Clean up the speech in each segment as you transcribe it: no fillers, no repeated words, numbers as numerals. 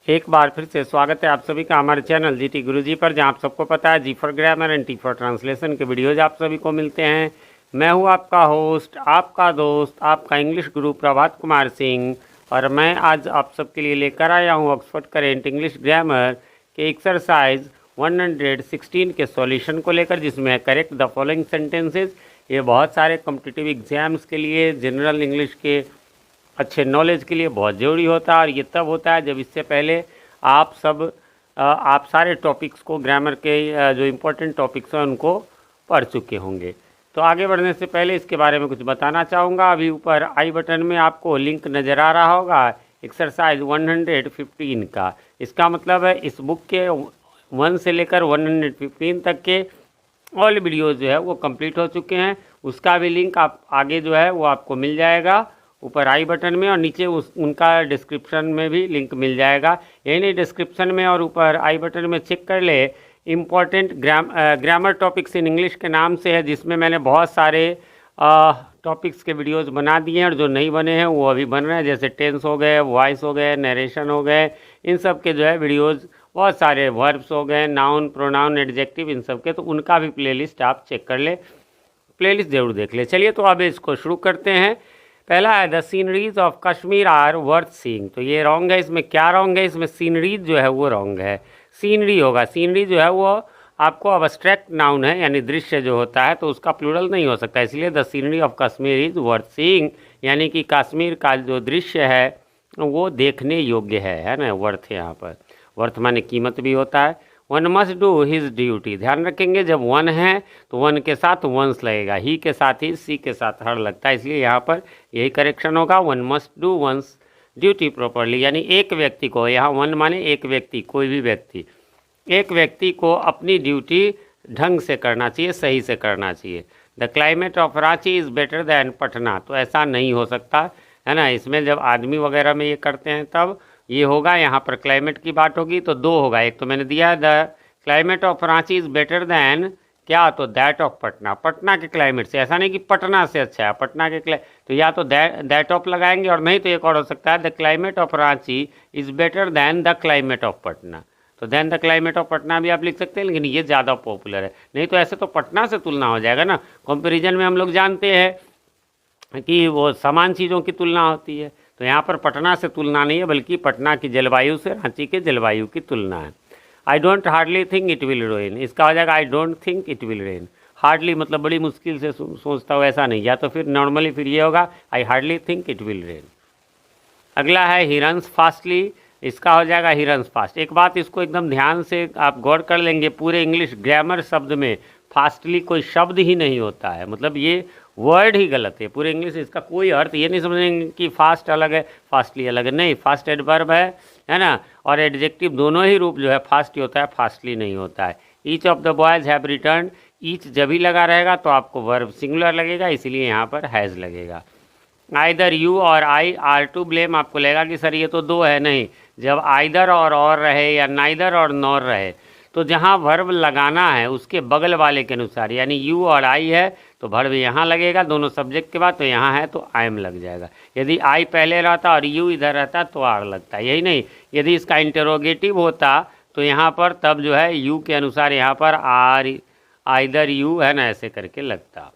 एक बार फिर से स्वागत है आप सभी का हमारे चैनल जीटी गुरुजी पर, जहां आप सबको पता है G for grammar and T for translation के वीडियोज आप सभी को मिलते हैं। मैं हूं आपका होस्ट, आपका दोस्त, आपका इंग्लिश गुरु प्रभात कुमार सिंह, और मैं आज आप सबके लिए लेकर आया हूं ऑक्सफोर्ड करेंट इंग्लिश ग्रामर के एक्सरसाइज 116 के सॉल्यूशन को लेकर, जिसमें है करेक्ट द फॉलोइंग सेंटेंसेज। ये बहुत सारे कॉम्पिटिटिव एग्जाम्स के लिए, जनरल इंग्लिश के अच्छे नॉलेज के लिए बहुत ज़रूरी होता है। और ये तब होता है जब इससे पहले आप सारे टॉपिक्स को, ग्रामर के जो इम्पोर्टेंट टॉपिक्स हैं उनको पढ़ चुके होंगे। तो आगे बढ़ने से पहले इसके बारे में कुछ बताना चाहूँगा। अभी ऊपर आई बटन में आपको लिंक नज़र आ रहा होगा एक्सरसाइज 115 का। इसका मतलब है इस बुक के 1 से लेकर 115 तक के ऑल वीडियोज़ जो है वो कंप्लीट हो चुके हैं। उसका भी लिंक आप आगे जो है वो आपको मिल जाएगा ऊपर आई बटन में, और नीचे उनका डिस्क्रिप्शन में भी लिंक मिल जाएगा। यही नहीं, डिस्क्रिप्शन में और ऊपर आई बटन में चेक कर ले, important grammar topics in English के नाम से है, जिसमें मैंने बहुत सारे टॉपिक्स के वीडियोस बना दिए हैं, और जो नहीं बने हैं वो अभी बन रहे हैं, जैसे टेंस हो गए, वॉइस हो गए, नरेशन हो गए, इन सब के जो है वीडियोज़ बहुत सारे, वर्ब्स हो गए, नाउन, प्रोनाउन, एडजेक्टिव, इन सब के, तो उनका भी प्लेलिस्ट आप चेक कर ले, प्लेलिस्ट ज़रूर देख ले। चलिए तो अब इसको शुरू करते हैं। पहला है the sceneries of Kashmir are worth seeing. तो ये रॉन्ग है। इसमें क्या रॉन्ग है? इसमें सीनरीज जो है वो रॉन्ग है, सीनरी होगा। सीनरी जो है वो आपको अब्स्ट्रैक्ट नाउन है, यानी दृश्य जो होता है, तो उसका प्लूरल नहीं हो सकता। इसलिए the scenery of Kashmir is worth seeing, यानी कि कश्मीर का जो दृश्य है वो देखने योग्य है ना। वर्थ है यहाँ पर, वर्थ माने कीमत भी होता है। One must do his duty, ध्यान रखेंगे जब वन है तो वन के साथ वंस लगेगा, ही के साथ ही, सी के साथ हर लगता है, इसलिए यहाँ पर यही करेक्शन होगा। One must do once duty properly, यानी एक व्यक्ति को, यहाँ वन माने एक व्यक्ति, कोई भी व्यक्ति, एक व्यक्ति को अपनी ड्यूटी ढंग से करना चाहिए, सही से करना चाहिए। The climate of Ranchi is better then Patna, तो ऐसा नहीं हो सकता है ना। इसमें जब आदमी वगैरह में ये करते हैं तब ये होगा, यहाँ पर क्लाइमेट की बात होगी तो दो होगा। एक तो मैंने दिया the climate of Ranchi is better then क्या, तो दैट ऑफ पटना, पटना के क्लाइमेट से, ऐसा नहीं कि पटना से अच्छा है, पटना के तो या तो दैट ऑफ लगाएंगे, और नहीं तो एक और हो सकता है the climate of Ranchi is better than the climate of Patna. तो than the climate of Patna भी आप लिख सकते हैं, लेकिन ये ज़्यादा पॉपुलर है। नहीं तो ऐसे तो पटना से तुलना हो जाएगा ना। कंपेरिजन में हम लोग जानते हैं कि वो समान चीज़ों की तुलना होती है, तो यहाँ पर पटना से तुलना नहीं है, बल्कि पटना की जलवायु से रांची के जलवायु की तुलना है। I don't hardly think it will rain, इसका हो जाएगा I don't think it will rain. Hardly मतलब बड़ी मुश्किल से सोचता हूँ, ऐसा नहीं, या तो फिर नॉर्मली फिर ये होगा I hardly think it will rain. अगला है ही रन्स फास्टली, इसका हो जाएगा ही रन्स फास्ट। एक बात इसको एकदम ध्यान से आप गौर कर लेंगे, पूरे इंग्लिश ग्रामर शब्द में फास्टली कोई शब्द ही नहीं होता है, मतलब ये वर्ड ही गलत है पूरे इंग्लिश। इसका कोई अर्थ ये नहीं समझेंगे कि फास्ट अलग है फास्टली अलग है, नहीं, फास्ट एडवर्ब है ना, और एडजेक्टिव दोनों ही रूप जो है फास्ट ही होता है, फास्टली नहीं होता है। Each of the boys have return, each जब ही लगा रहेगा तो आपको वर्ब सिंगुलर लगेगा, इसलिए यहाँ पर हैज़ लगेगा। आइदर यू और आई आर टू ब्लेम, आपको लगेगा कि सर ये तो दो है, नहीं, जब आइदर और रहे या नाइदर और नॉर रहे, तो जहाँ वर्ब लगाना है उसके बगल वाले के अनुसार, यानी यू और आई है तो वर्ब यहाँ लगेगा दोनों सब्जेक्ट के बाद, तो यहाँ है तो आई एम लग जाएगा। यदि आई पहले रहता और यू इधर रहता तो आर लगता, यही नहीं। यदि इसका इंटरोगेटिव होता तो यहाँ पर तब जो है यू के अनुसार यहाँ पर आर, आइदर यू है ना, ऐसे करके लगता।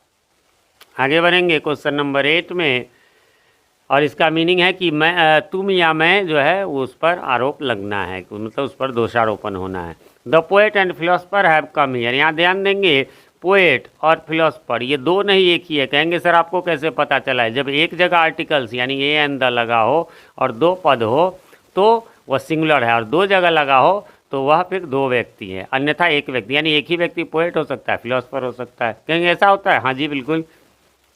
आगे बढ़ेंगे क्वेश्चन नंबर 8 में, और इसका मीनिंग है कि मैं, तुम या मैं जो है उस पर आरोप लगना है, मतलब उस पर दोषारोपण होना है। The poet and philosopher have come here, यहाँ ध्यान देंगे पोएट और फिलोसफर ये दो नहीं एक ही है। कहेंगे सर आपको कैसे पता चला है? जब एक जगह आर्टिकल्स यानी ए एंड द लगा हो और दो पद हो तो वह सिंगुलर है, और दो जगह लगा हो तो वह फिर दो व्यक्ति हैं, अन्यथा एक व्यक्ति, यानी एक ही व्यक्ति पोएट हो सकता है, फिलोसफर हो सकता है। कहेंगे ऐसा होता है? हाँ जी बिल्कुल,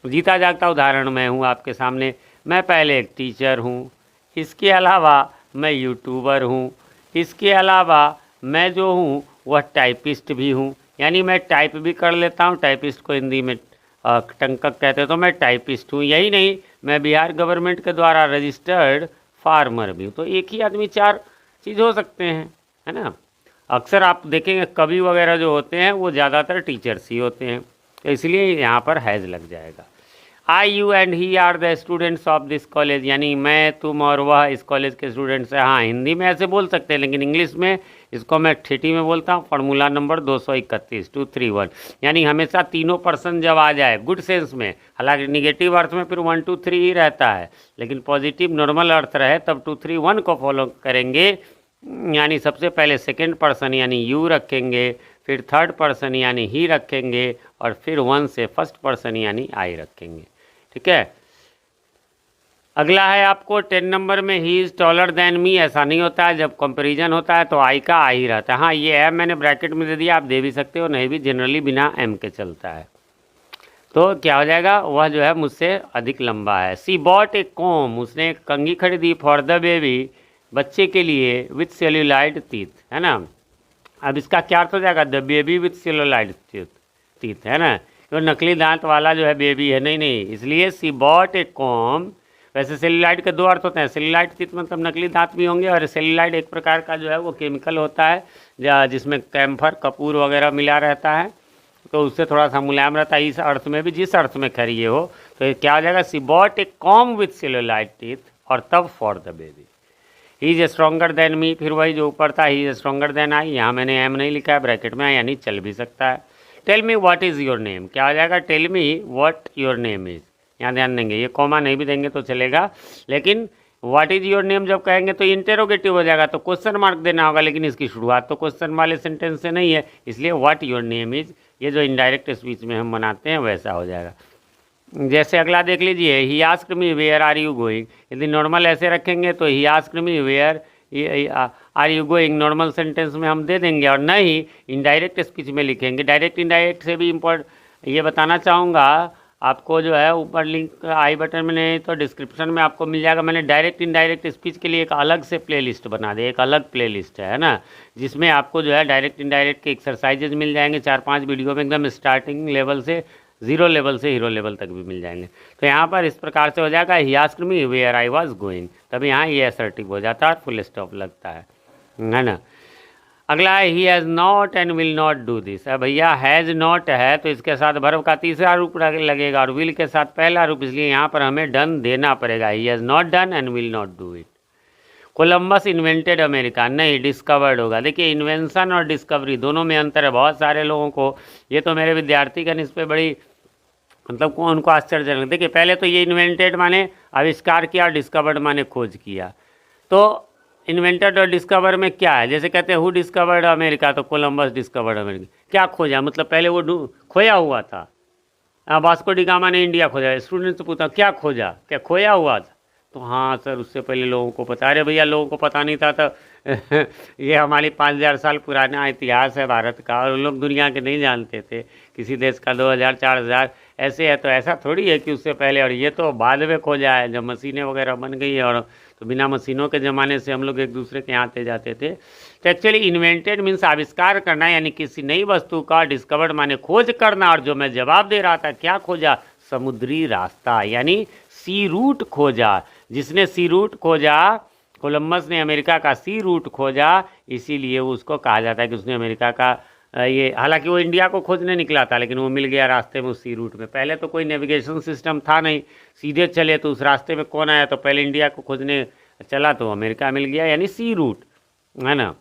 जीता जागता उदाहरण मैं हूँ आपके सामने। मैं पहले एक टीचर हूँ, इसके अलावा मैं यूट्यूबर हूँ, इसके अलावा मैं जो हूँ वह टाइपिस्ट भी हूँ, यानी मैं टाइप भी कर लेता हूँ, टाइपिस्ट को हिंदी में टंकक कहते हैं, तो मैं टाइपिस्ट हूँ। यही नहीं, मैं बिहार गवर्नमेंट के द्वारा रजिस्टर्ड फार्मर भी हूँ। तो एक ही आदमी चार चीज़ हो सकते हैं, है ना। अक्सर आप देखेंगे कवि वगैरह जो होते हैं वो ज़्यादातर टीचर्स ही होते हैं, तो इसलिए यहाँ पर हैज़ लग जाएगा। I you and he are the students of this college, यानी मैं, तुम और वह इस कॉलेज के स्टूडेंट्स हैं। हाँ, हिंदी में ऐसे बोल सकते हैं, लेकिन इंग्लिश में इसको मैं ठेठी में बोलता हूँ। फार्मूला नंबर 231 231, यानी हमेशा तीनों पर्सन जब आ जाए गुड सेंस में, हालांकि निगेटिव अर्थ में फिर 1 2 3 ही रहता है, लेकिन पॉजिटिव नॉर्मल अर्थ रहे तब 2 3 1 को फॉलो करेंगे। यानी सबसे पहले सेकेंड पर्सन यानी यू रखेंगे, फिर थर्ड पर्सन यानी ही रखेंगे, और फिर 1 से फर्स्ट पर्सन यानी आई रखेंगे। ठीक है। अगला है आपको 10 नंबर में he is taller than me. ऐसा नहीं होता है, जब कंपैरिजन होता है तो आई का आई रहता है। हाँ, ये एम मैंने ब्रैकेट में दे दिया, आप दे भी सकते हो, नहीं भी, जनरली बिना एम के चलता है। तो क्या हो जाएगा, वह जो है मुझसे अधिक लंबा है। सी बॉट ए कॉम, उसने एक कंघी खरीदी, फॉर द बेबी, बच्चे के लिए, विथ सेल्यूलाइड टीथ, है ना। अब इसका क्या अर्थ हो जाएगा, the baby with celluloid teeth, है ना, तो नकली दांत वाला जो है बेबी है। नहीं, इसलिए सी बॉट ए कॉम। वैसे सेल्यूलाइड के दो अर्थ होते हैं, सेल्यूलाइड टीथ मतलब नकली दांत भी होंगे, और सेल्यूलाइड एक प्रकार का जो है वो केमिकल होता है जिसमें कैम्फर कपूर वगैरह मिला रहता है, तो उससे थोड़ा सा मुलायम रहता है। इस अर्थ में भी, जिस अर्थ में खरी ये हो, तो क्या हो जाएगा, she bought a comb with celluloid teeth, और तब for the baby. He is stronger than me, फिर वही जो ऊपर था, he is stronger than I. यहाँ मैंने एम नहीं लिखा है, ब्रैकेट में, यानी चल भी सकता है। Tell me what is your name, क्या आ जाएगा, tell me what your name is. यहाँ ध्यान देंगे, ये कॉमा नहीं भी देंगे तो चलेगा, लेकिन व्हाट इज़ योर नेम जब कहेंगे तो इंटेरोगेटिव हो जाएगा, तो क्वेश्चन मार्क देना होगा, लेकिन इसकी शुरुआत तो क्वेश्चन वाले सेंटेंस से नहीं है, इसलिए व्हाट योर नेम इज़, ये जो इनडायरेक्ट स्पीच में हम बनाते हैं वैसा हो जाएगा। जैसे अगला देख लीजिए, he asked me where are you going. यदि नॉर्मल ऐसे रखेंगे तो he asked me where are you going normal sentence में हम दे देंगे, और नहीं इनडायरेक्ट स्पीच में लिखेंगे। डायरेक्ट इनडायरेक्ट से भी ये बताना चाहूँगा आपको, जो है ऊपर लिंक आई बटन में, नहीं तो डिस्क्रिप्शन में आपको मिल जाएगा। मैंने डायरेक्ट इनडायरेक्ट स्पीच के लिए एक अलग से प्लेलिस्ट बना दी, एक अलग प्लेलिस्ट है ना, जिसमें आपको जो है डायरेक्ट इनडायरेक्ट के एक्सरसाइजेज मिल जाएंगे 4-5 वीडियो में, एकदम स्टार्टिंग लेवल से, 0 लेवल से हीरो लेवल तक भी मिल जाएंगे। तो यहाँ पर इस प्रकार से हो जाएगा, he asked me where I was going, तब यहाँ ये असर्टिव हो जाता है और फुल स्टॉप लगता है ना। अगला है, he has not and will not do this. अब भैया हैज़ नॉट है तो इसके साथ वर्ब का तीसरा रूप लगेगा, और विल के साथ पहला रूप, इसलिए यहाँ पर हमें डन देना पड़ेगा। He has not done and will not do it. Columbus invented America, नहीं, डिस्कवर्ड होगा। देखिए, इन्वेंशन और डिस्कवरी दोनों में अंतर है। बहुत सारे लोगों को, ये तो मेरे विद्यार्थी का इस पर बड़ी मतलब उनको आश्चर्यजनक। देखिए, पहले तो ये इन्वेंटेड माने आविष्कार किया, और डिस्कवर्ड माने खोज किया। तो इन्वेंटेड और डिस्कवर में क्या है, जैसे कहते हैं हु डिस्कवर्ड अमेरिका, तो कोलंबस डिस्कवर्ड अमेरिका। क्या खोजा, मतलब पहले वो खोया हुआ था। वास्को डी गामा ने इंडिया खोजा। स्टूडेंट से पूछा क्या खोजा, क्या खोया हुआ था, तो हाँ सर उससे पहले लोगों को पता। अरे भैया, लोगों को पता नहीं था तो ये हमारी 5000 साल पुराना इतिहास है भारत का, और लोग दुनिया के नहीं जानते थे किसी देश का 2000-4000 ऐसे है। तो ऐसा थोड़ी है कि उससे पहले, और ये तो बाद में खोजा है जब मशीनें वगैरह बन गई है, और तो बिना मशीनों के ज़माने से हम लोग एक दूसरे के यहाँ आते जाते थे। तो एक्चुअली इन्वेंटेड मीन्स आविष्कार करना, यानी किसी नई वस्तु का। डिस्कवर्ड माने खोज करना, और जो मैं जवाब दे रहा था, क्या खोजा, समुद्री रास्ता, यानी सी रूट खोजा। जिसने सी रूट खोजा, कोलंबस ने अमेरिका का सी रूट खोजा, इसीलिए उसको कहा जाता है कि उसने अमेरिका का ये, हालांकि वो इंडिया को खोजने निकला था, लेकिन वो मिल गया रास्ते में उस सी रूट में। पहले तो कोई नेविगेशन सिस्टम था नहीं, सीधे चले तो उस रास्ते में कौन आया, तो पहले इंडिया को खोजने चला तो अमेरिका मिल गया, यानी सी रूट, है ना।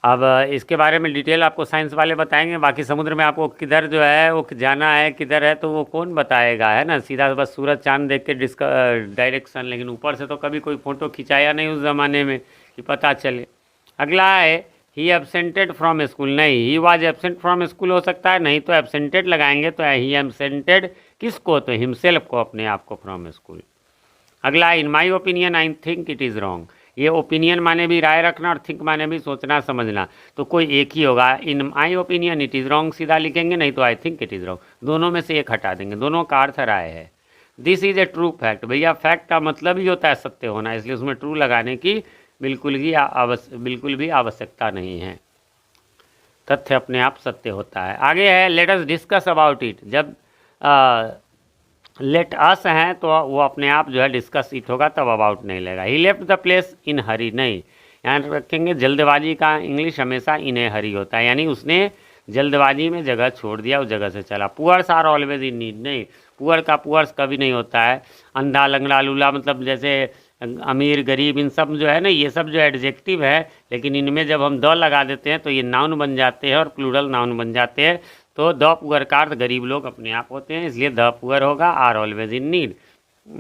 अब इसके बारे में डिटेल आपको साइंस वाले बताएंगे। बाकी समुद्र में आपको किधर जो है वो जाना है, किधर है, तो वो कौन बताएगा, है ना। सीधा बस सूरज चांद देख के डायरेक्शन, लेकिन ऊपर से तो कभी कोई फ़ोटो खिंचाया नहीं उस ज़माने में कि पता चले। अगला है, ही एब्सेंटेड फ्रॉम स्कूल, नहीं, he was absent from school हो सकता है, नहीं तो एब्सेंटेड लगाएंगे तो ही एब्सेंटेड किसको, तो हिमसेल्फ को, अपने आप को, फ्रॉम स्कूल। अगला, in my opinion I think it is wrong. ये ओपिनियन माने भी राय रखना, और थिंक माने भी सोचना समझना, तो कोई एक ही होगा। In my opinion it is wrong सीधा लिखेंगे, नहीं तो I think it is wrong, दोनों में से एक हटा देंगे, दोनों का अर्थ राय है। This is a true fact, भैया फैक्ट का मतलब ही होता है सत्य होना, इसलिए उसमें ट्रू लगाने की बिल्कुल भी आवश्यकता नहीं है। तथ्य अपने आप सत्य होता है। आगे है, let us discuss about it. जब लेट अस हैं तो वो अपने आप जो है डिस्कस इट होगा, तब अबाउट नहीं लेगा। ही लेफ्ट द प्लेस इन हरी, नहीं, यहाँ रखेंगे जल्दबाजी का इंग्लिश हमेशा इन ए हरी होता है, यानी उसने जल्दबाजी में जगह छोड़ दिया, उस जगह से चला। Poors are always in need, नहीं, पुअर का पुअर्स कभी नहीं होता है। अंधा लंगड़ा लूला मतलब जैसे अमीर गरीब इन सब जो है ना, ये सब जो एडजेक्टिव है, लेकिन इनमें जब हम द लगा देते हैं तो ये नाउन बन जाते हैं और प्लूरल नाउन बन जाते हैं। तो द पुअर का अर्थ गरीब लोग अपने आप होते हैं, इसलिए द पुअर होगा आर ऑलवेज इन नीड,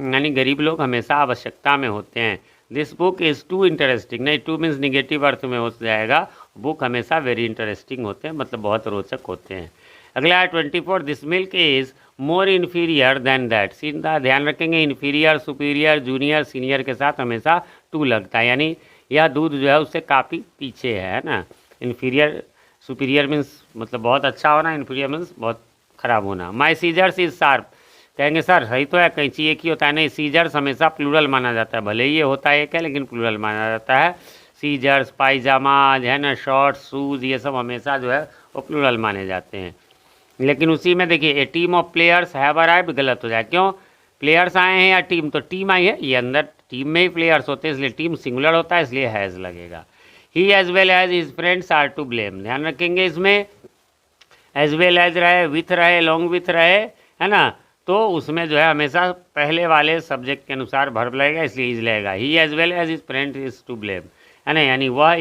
यानी गरीब लोग हमेशा आवश्यकता में होते हैं। This book is too interesting, नहीं टू मीन्स निगेटिव अर्थ में हो जाएगा। बुक हमेशा वेरी इंटरेस्टिंग होते हैं, मतलब बहुत रोचक होते हैं। अगला है 24, this milk is more inferior than that. सीधा ध्यान रखेंगे, इन्फीरियर सुपीरियर जूनियर सीनियर के साथ हमेशा टू लगता है, यानी यह दूध जो है उससे काफ़ी पीछे है ना। इन्फीरियर सुपीरियर मीन्स मतलब बहुत अच्छा होना, इन्फीरियर मीन्स बहुत ख़राब होना। माई सीजर्स इज शार्प, कहेंगे सर सही तो है, कैंची एक ही होता है। नहीं, सीजर्स हमेशा प्लूरल माना जाता है, भले ही ये होता है एक है लेकिन प्लूरल माना जाता है। सीजर्स, पायजामा है ना, शॉर्ट्स, शूज़, ये सब हमेशा जो है वो प्लूरल माने जाते हैं। लेकिन उसी में देखिए a team of players have arrived गलत हो जाए, क्यों? प्लेयर्स आए हैं या टीम? तो टीम आई है, ये अंदर टीम में ही प्लेयर्स होते हैं, इसलिए टीम सिंगुलर होता है, इसलिए हैज़ लगेगा। He as well as his friends are to blame, ध्यान रखेंगे इसमें एज वेल एज रहे, विथ रहे, लॉन्ग विथ रहे, है ना, तो उसमें जो है हमेशा पहले वाले सब्जेक्ट के अनुसार वर्ब लगेगा, इसलिए इज लगेगा। He as well as his friend is to blame, है ना, यानी वह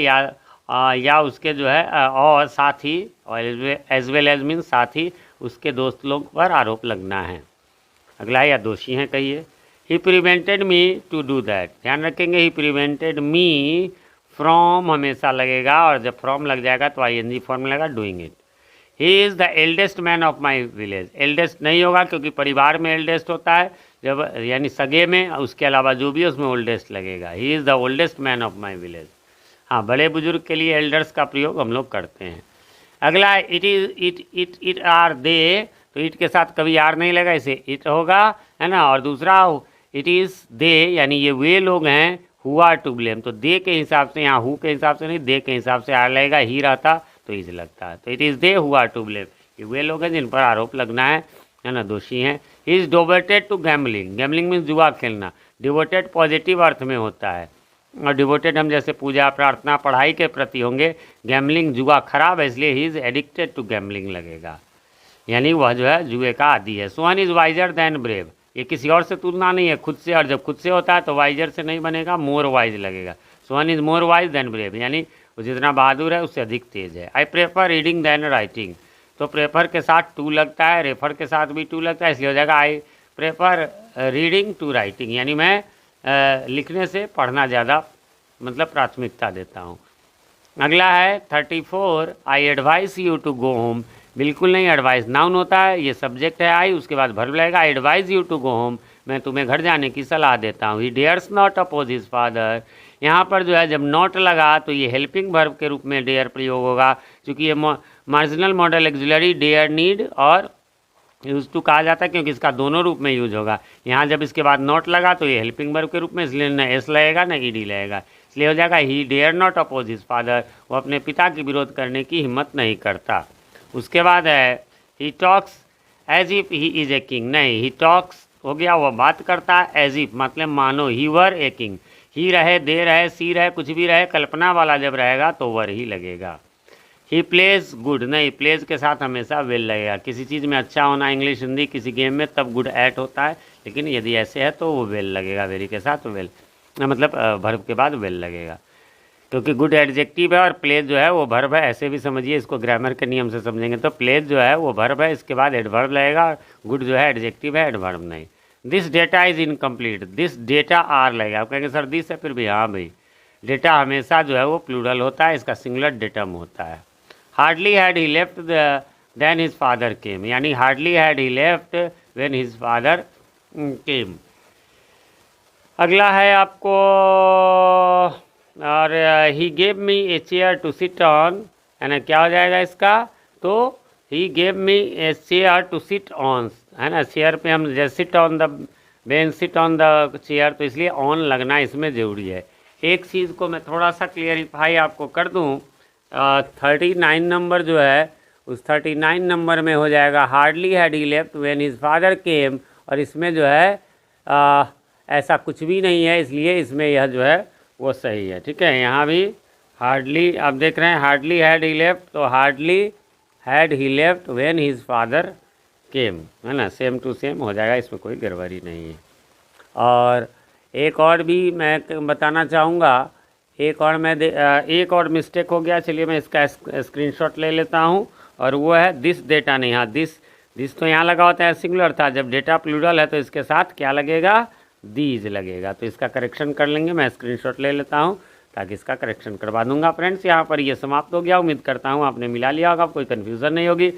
या उसके जो है और साथ ही, और एज वेल एज मीन साथ ही उसके दोस्त लोग पर आरोप लगना है। अगला या दोषी हैं कहिए। He prevented me to do that, ध्यान रखेंगे ही प्रिवेंटेड मी फ्रॉम हमेशा लगेगा, और जब फ्रॉम लग जाएगा तो ING फॉर्म लगेगा doing it. He is the eldest man of my village, eldest नहीं होगा क्योंकि परिवार में एल्डेस्ट होता है, जब यानी सगे में, उसके अलावा जो भी है उसमें ओल्डेस्ट लगेगा। He is the oldest man of my village. हाँ, बड़े बुजुर्ग के लिए एल्डर्स का प्रयोग हम लोग करते हैं। अगला it is it are they, तो इट के साथ कभी आर नहीं लगा, इसे इट होगा, है ना। और दूसरा इट इज़ दे, यानी ये वे लोग हैं हु आर टू ब्लेम, तो दे के हिसाब से, यहाँ हु के हिसाब से नहीं, दे के हिसाब से आर लगेगा। ही रहता तो इज लगता है, तो it is they who are to blame, ये वे लोग हैं जिन पर आरोप लगना है ना, दोषी हैं। He is devoted to gambling, gambling means जुआ खेलना। डिवोटेड पॉजिटिव अर्थ में होता है, और डिवोटेड हम जैसे पूजा प्रार्थना पढ़ाई के प्रति होंगे, गैम्बलिंग जुआ खराब है, इसलिए he is addicted to gambling लगेगा, यानी वह जो है जुए का आदी है। Sohan is wiser than brave, ये किसी और से तुलना नहीं है, खुद से, और जब खुद से होता है तो वाइजर से नहीं बनेगा, मोर वाइज लगेगा। Sohan is more wise than brave, यानी वो जितना बहादुर है उससे अधिक तेज है। I prefer reading than writing, तो प्रेफर के साथ टू लगता है, रेफर के साथ भी टू लगता है, इसलिए हो जाएगा I prefer reading to writing, यानी मैं लिखने से पढ़ना ज़्यादा मतलब प्राथमिकता देता हूँ। अगला है 34, I advise you to go home, बिल्कुल नहीं, एडवाइस नाउन होता है, ये सब्जेक्ट है आई, उसके बाद वर्ब लगेगा। I advise you to go home, मैं तुम्हें घर जाने की सलाह देता हूँ। He dares not oppose his father, यहाँ पर जो है जब नॉट लगा तो ये हेल्पिंग वर्ब के रूप में डेयर प्रयोग होगा, क्योंकि ये marginal model auxiliary dare need और यूज टू कहा जाता है, क्योंकि इसका दोनों रूप में यूज होगा। यहाँ जब इसके बाद नॉट लगा तो ये हेल्पिंग वर्ब के रूप में, इसलिए न एस लगेगा न ईडी लगेगा, इसलिए हो जाएगा he dare not oppose his father, वो अपने पिता की विरोध करने की हिम्मत नहीं करता। उसके बाद है he talks as if he is a king, नहीं, ही टॉक्स हो गया, वह बात करता है, एज इफ मतलब मानो ही वर ए किंग, ही रहे, दे रहे, सी रहे, कुछ भी रहे, कल्पना वाला जब रहेगा तो वर ही लगेगा। ही प्लेज गुड, नहीं, प्लेज के साथ हमेशा वेल लगेगा, किसी चीज़ में अच्छा होना, इंग्लिश हिंदी किसी गेम में, तब गुड ऐट होता है, लेकिन यदि ऐसे है तो वो वेल लगेगा, वेरी के साथ वेल, मतलब वर्ब के बाद वेल लगेगा, क्योंकि गुड एडजेक्टिव है और प्लेज जो है वो वर्ब है, ऐसे भी समझिए, इसको ग्रामर के नियम से समझेंगे तो प्लेज जो है वो वर्ब है, इसके बाद एडवर्ब लगेगा, गुड जो है एडजेक्टिव है, एडवर्ब नहीं। This data is incomplete, this data are लगेगा, आप कहेंगे सर दिस है, फिर भी हाँ भाई, डेटा हमेशा जो है वो प्लूरल होता है, इसका सिंगुलर डेटम होता है। Hardly had he left then his father came, यानी hardly had he left when his father came. अगला है आपको, और he gave me a chair to sit on, है ना, क्या हो जाएगा इसका, तो he gave me a chair to sit on, है ना, चेयर पे हम जैसे sit on the bench, sit on the chair, तो इसलिए ऑन लगना इसमें ज़रूरी है। एक चीज़ को मैं थोड़ा सा क्लियरिफाई आपको कर दूँ, 39 नंबर जो है उस 39 नंबर में हो जाएगा hardly had he left when his father केम, और इसमें जो है ऐसा कुछ भी नहीं है, इसलिए इसमें यह जो है वो सही है, ठीक है। यहाँ भी हार्डली आप देख रहे हैं, हार्डली हैड ही लेफ्ट, तो hardly had he left when his father केम, है ना, सेम टू सेम हो जाएगा, इसमें कोई गड़बड़ी नहीं है। और एक और भी मैं बताना चाहूँगा, एक और मिस्टेक हो गया, चलिए मैं इसका स्क्रीनशॉट ले लेता हूँ। और वो है दिस डेटा नहीं, हाँ दिस तो यहाँ लगा होता है सिंगुलर था, जब डेटा प्लूरल है तो इसके साथ क्या लगेगा, दीज लगेगा। तो इसका करेक्शन कर लेंगे, मैं स्क्रीनशॉट ले लेता हूँ ताकि इसका करेक्शन करवा दूंगा। फ्रेंड्स यहाँ पर ये समाप्त हो गया, उम्मीद करता हूँ आपने मिला लिया होगा, कोई कन्फ्यूज़न नहीं होगी।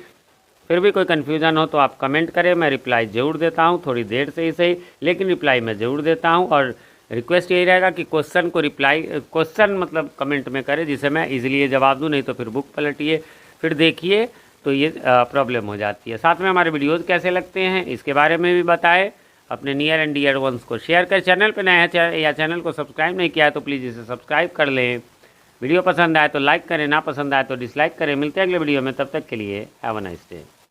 फिर भी कोई कन्फ्यूज़न हो तो आप कमेंट करें, मैं रिप्लाई ज़रूर देता हूँ, थोड़ी देर से ही सही, लेकिन रिप्लाई मैं ज़रूर देता हूँ। और रिक्वेस्ट यही रहेगा कि क्वेश्चन मतलब कमेंट में करें, जिसे मैं इजीली ये जवाब दूँ, नहीं तो फिर बुक पलटिए फिर देखिए तो ये प्रॉब्लम हो जाती है। साथ में हमारे वीडियोज़ कैसे लगते हैं इसके बारे में भी बताएं, अपने नियर एंड डियर वंस को शेयर कर। चैनल पर नया है या चैनल को सब्सक्राइब नहीं किया है तो प्लीज़ इसे सब्सक्राइब कर लें। वीडियो पसंद आए तो लाइक करें, ना पसंद आए तो डिसलाइक करें। मिलते हैं अगले वीडियो में, तब तक के लिए हैव अ नाइस डे।